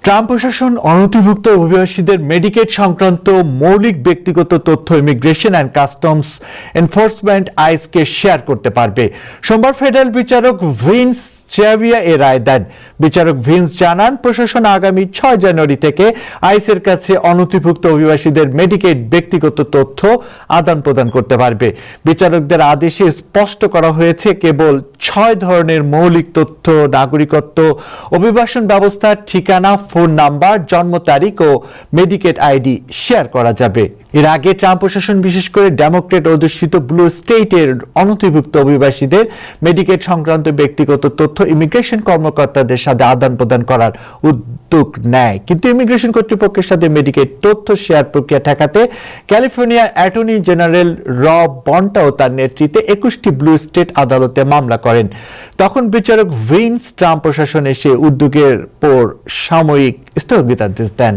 Trump প্রশাসন অনথিভুক্ত অভিবাসীদের Medicaid সংক্রান্ত মৌলিক ব্যক্তিগত তথ্য ইমিগ্রেশন অ্যান্ড কাস্টমস এনফোর্সমেন্ট আইসকে শেয়ার করতে পারবে। সোমবার ফেডারেল বিচারক ভিন্স চেভিয়া এ রায় দেন। বিচারক ভিন্স জানান, প্রশাসন আগামী 6 জানুয়ারি থেকে আইসের কাছে অনথিভুক্ত অভিবাসীদের মেডিকেড ব্যক্তিগত তথ্য আদান প্রদান করতে পারবে। বিচারকদের আদেশে স্পষ্ট করা হয়েছে, কেবল 6 ধরনের মৌলিক তথ্য নাগরিকত্ব, অভিবাসন ব্যবস্থার ঠিকানা, ফোন নাম্বার, জন্ম তারিখ ও মেডিকেড আইডি শেয়ার করা যাবে। এর আগে ট্রাম্প প্রশাসন বিশেষ করে ডেমোক্রেট অধ্যুষিত ব্লু স্টেটের অনথিভুক্ত অভিবাসীদের মেডিকেড সংক্রান্ত ব্যক্তিগত তথ্য ইমিগ্রেশন কর্মকর্তাদের সাথে আদান প্রদান করার উদ্যোগ নেয়, কিন্তু ইমিগ্রেশন কর্তৃপক্ষের সাথে মেডিকেড তথ্য শেয়ার প্রক্রিয়া ঠেকাতে ক্যালিফোর্নিয়ার অ্যাটর্নি জেনারেল রব বন্টাও তার নেতৃত্বে 21টি ব্লু স্টেট আদালতে মামলা করেন। তখন বিচারক ভিন্স ট্রাম্প প্রশাসনের সে উদ্যোগের পর সাময়িক স্থগিতাদেশ দেন।